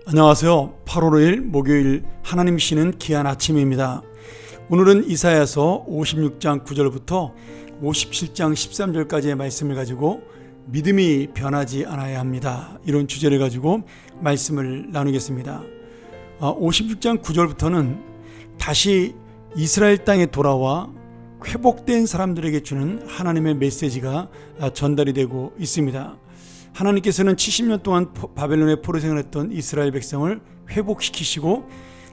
안녕하세요. 8월 5일 목요일 하나님 쉬는 귀한 아침입니다. 오늘은 이사야서 56장 9절부터 57장 13절까지의 말씀을 가지고 믿음이 변하지 않아야 합니다. 이런 주제를 가지고 말씀을 나누겠습니다. 56장 9절부터는 다시 이스라엘 땅에 돌아와 회복된 사람들에게 주는 하나님의 메시지가 전달이 되고 있습니다. 하나님께서는 70년 동안 바벨론에 포로 생활했던 이스라엘 백성을 회복시키시고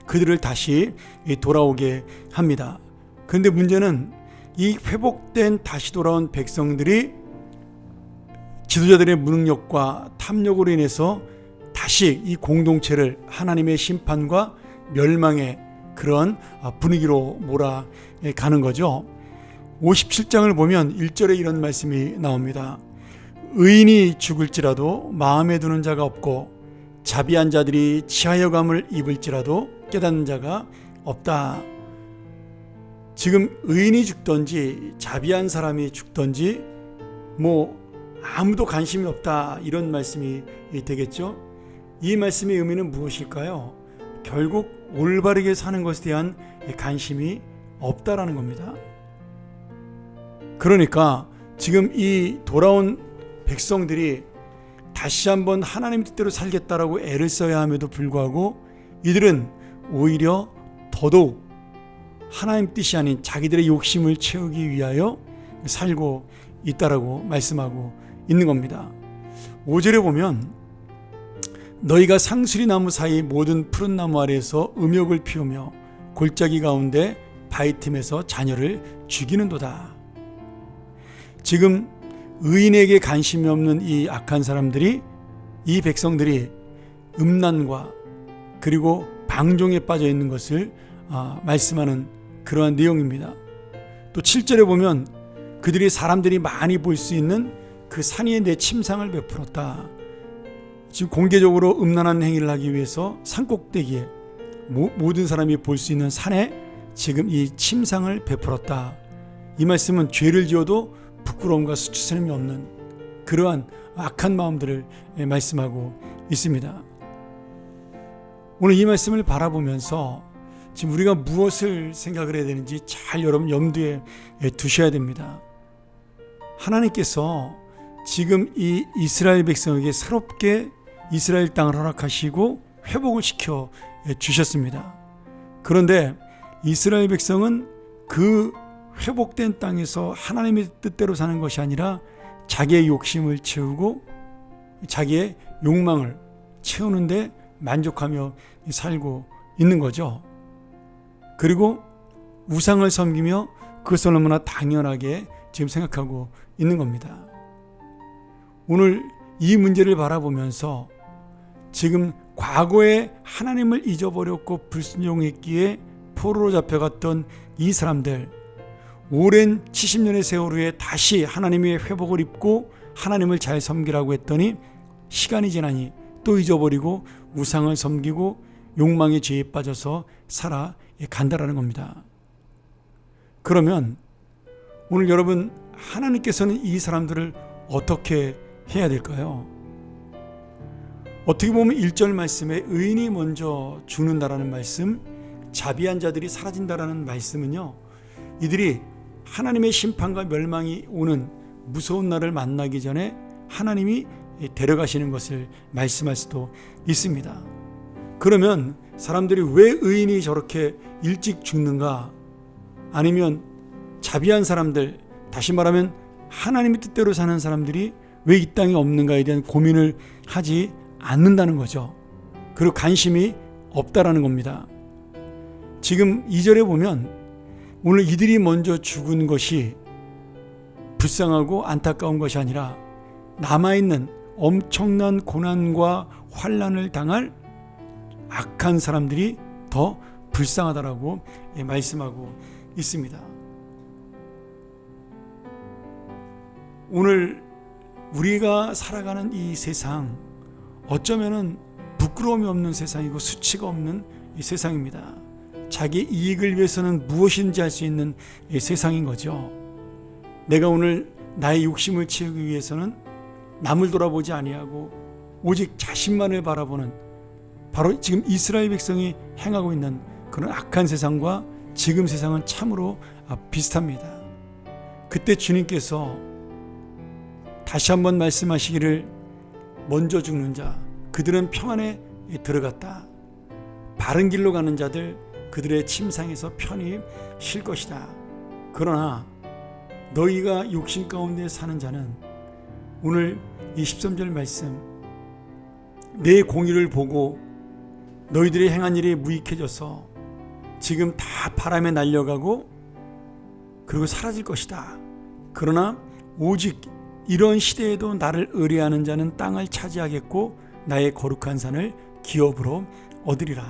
그들을 다시 돌아오게 합니다. 그런데 문제는 이 회복된 다시 돌아온 백성들이 지도자들의 무능력과 탐욕으로 인해서 다시 이 공동체를 하나님의 심판과 멸망의 그런 분위기로 몰아가는 거죠. 57장을 보면 1절에 이런 말씀이 나옵니다. 의인이 죽을지라도 마음에 두는 자가 없고 자비한 자들이 치하여감을 입을지라도 깨닫는 자가 없다. 지금 의인이 죽든지 자비한 사람이 죽든지 아무도 관심이 없다, 이런 말씀이 되겠죠. 이 말씀의 의미는 무엇일까요? 결국 올바르게 사는 것에 대한 관심이 없다라는 겁니다. 그러니까 지금 이 돌아온 백성들이 다시 한번 하나님 뜻대로 살겠다라고 애를 써야 함에도 불구하고 이들은 오히려 더더욱 하나님 뜻이 아닌 자기들의 욕심을 채우기 위하여 살고 있다라고 말씀하고 있는 겁니다. 5절에 보면 너희가 상수리 나무 사이 모든 푸른 나무 아래에서 음욕을 피우며 골짜기 가운데 바위 틈에서 자녀를 죽이는도다. 지금 의인에게 관심이 없는 이 악한 사람들이, 이 백성들이 음란과 그리고 방종에 빠져 있는 것을 말씀하는 그러한 내용입니다. 또 7절에 보면 그들이 사람들이 많이 볼 수 있는 그 산 위에 내 침상을 베풀었다. 지금 공개적으로 음란한 행위를 하기 위해서 산꼭대기에 모든 사람이 볼 수 있는 산에 지금 이 침상을 베풀었다. 이 말씀은 죄를 지어도 부끄러움과 수치스러움이 없는 그러한 악한 마음들을 말씀하고 있습니다. 오늘 이 말씀을 바라보면서 지금 우리가 무엇을 생각을 해야 되는지 잘 여러분 염두에 두셔야 됩니다. 하나님께서 지금 이 이스라엘 백성에게 새롭게 이스라엘 땅을 허락하시고 회복을 시켜 주셨습니다. 그런데 이스라엘 백성은 그 회복된 땅에서 하나님의 뜻대로 사는 것이 아니라 자기의 욕심을 채우고 자기의 욕망을 채우는데 만족하며 살고 있는 거죠. 그리고 우상을 섬기며 그것을 너무나 당연하게 지금 생각하고 있는 겁니다. 오늘 이 문제를 바라보면서 지금 과거에 하나님을 잊어버렸고 불순종했기에 포로로 잡혀갔던 이 사람들, 오랜 70년의 세월 후에 다시 하나님의 회복을 입고 하나님을 잘 섬기라고 했더니 시간이 지나니 또 잊어버리고 우상을 섬기고 욕망의 죄에 빠져서 살아간다라는 겁니다. 그러면 오늘 여러분, 하나님께서는 이 사람들을 어떻게 해야 될까요? 어떻게 보면 1절 말씀에 의인이 먼저 죽는다라는 말씀, 자비한 자들이 사라진다라는 말씀은요, 이들이 하나님의 심판과 멸망이 오는 무서운 날을 만나기 전에 하나님이 데려가시는 것을 말씀할 수도 있습니다. 그러면 사람들이 왜 의인이 저렇게 일찍 죽는가? 아니면 자비한 사람들, 다시 말하면 하나님의 뜻대로 사는 사람들이 왜 이 땅에 없는가에 대한 고민을 하지 않는다는 거죠. 그리고 관심이 없다라는 겁니다. 지금 2절에 보면 오늘 이들이 먼저 죽은 것이 불쌍하고 안타까운 것이 아니라 남아있는 엄청난 고난과 환난을 당할 악한 사람들이 더 불쌍하다라고 말씀하고 있습니다. 오늘 우리가 살아가는 이 세상, 어쩌면은 부끄러움이 없는 세상이고 수치가 없는 이 세상입니다. 자기 이익을 위해서는 무엇인지 할 수 있는 세상인 거죠. 내가 오늘 나의 욕심을 채우기 위해서는 남을 돌아보지 아니하고 오직 자신만을 바라보는 바로 지금 이스라엘 백성이 행하고 있는 그런 악한 세상과 지금 세상은 참으로 비슷합니다. 그때 주님께서 다시 한번 말씀하시기를 먼저 죽는 자 그들은 평안에 들어갔다. 바른 길로 가는 자들 그들의 침상에서 편히 쉴 것이다. 그러나 너희가 육신 가운데 사는 자는 오늘 이 13절 말씀 내 공의를 보고 너희들이 행한 일이 무익해져서 지금 다 바람에 날려가고 그리고 사라질 것이다. 그러나 오직 이런 시대에도 나를 의뢰하는 자는 땅을 차지하겠고 나의 거룩한 산을 기업으로 얻으리라.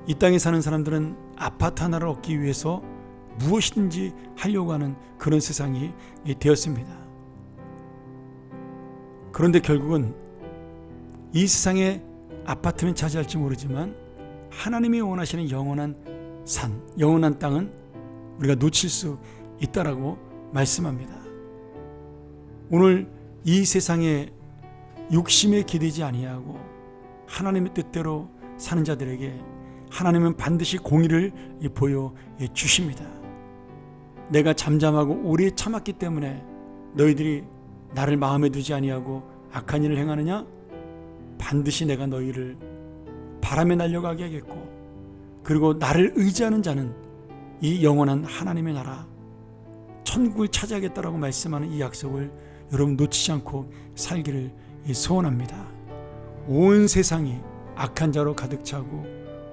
이 땅에 사는 사람들은 아파트 하나를 얻기 위해서 무엇이든지 하려고 하는 그런 세상이 되었습니다. 그런데 결국은 이 세상에 아파트는 차지할지 모르지만 하나님이 원하시는 영원한 산, 영원한 땅은 우리가 놓칠 수 있다라고 말씀합니다. 오늘 이 세상에 욕심에 기대지 아니하고 하나님의 뜻대로 사는 자들에게 하나님은 반드시 공의를 보여주십니다. 내가 잠잠하고 오래 참았기 때문에 너희들이 나를 마음에 두지 아니하고 악한 일을 행하느냐? 반드시 내가 너희를 바람에 날려가게 하겠고 그리고 나를 의지하는 자는 이 영원한 하나님의 나라 천국을 차지하겠다라고 말씀하는 이 약속을 여러분 놓치지 않고 살기를 소원합니다. 온 세상이 악한 자로 가득 차고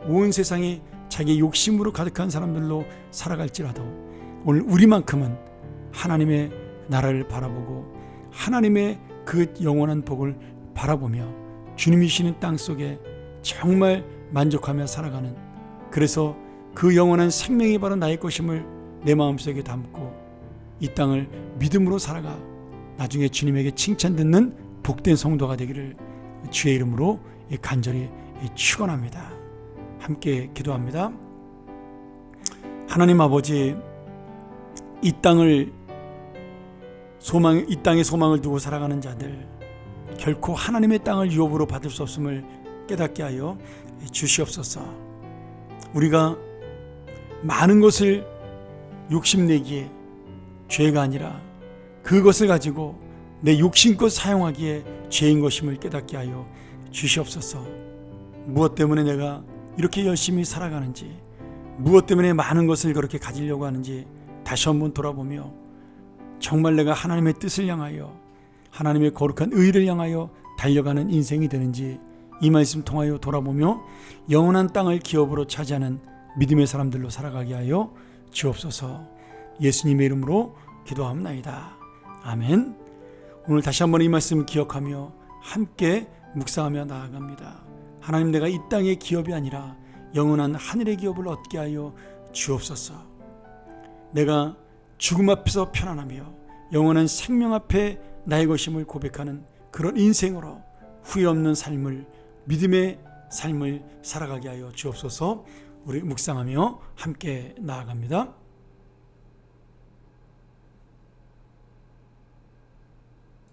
온 세상이 자기 욕심으로 가득한 사람들로 살아갈지라도 오늘 우리만큼은 하나님의 나라를 바라보고 하나님의 그 영원한 복을 바라보며 주님이 쉬는 땅 속에 정말 만족하며 살아가는, 그래서 그 영원한 생명이 바로 나의 것임을 내 마음속에 담고 이 땅을 믿음으로 살아가 나중에 주님에게 칭찬 듣는 복된 성도가 되기를 주의 이름으로 간절히 축원합니다. 함께 기도합니다. 하나님 아버지, 이 땅에 소망을 두고 살아가는 자들 결코 하나님의 땅을 유업으로 받을 수 없음을 깨닫게 하여 주시옵소서. 우리가 많은 것을 욕심내기에 죄가 아니라 그것을 가지고 내 욕심껏 사용하기에 죄인 것임을 깨닫게 하여 주시옵소서. 무엇 때문에 내가 이렇게 열심히 살아가는지, 무엇 때문에 많은 것을 그렇게 가지려고 하는지 다시 한번 돌아보며 정말 내가 하나님의 뜻을 향하여 하나님의 거룩한 의를 향하여 달려가는 인생이 되는지 이 말씀 통하여 돌아보며 영원한 땅을 기업으로 차지하는 믿음의 사람들로 살아가게 하여 주옵소서. 예수님의 이름으로 기도합나이다. 아멘. 오늘 다시 한번 이 말씀 기억하며 함께 묵상하며 나아갑니다. 하나님, 내가 이 땅의 기업이 아니라 영원한 하늘의 기업을 얻게 하여 주옵소서. 내가 죽음 앞에서 편안하며 영원한 생명 앞에 나의 것임을 고백하는 그런 인생으로 후회 없는 삶을, 믿음의 삶을 살아가게 하여 주옵소서. 우리 묵상하며 함께 나아갑니다.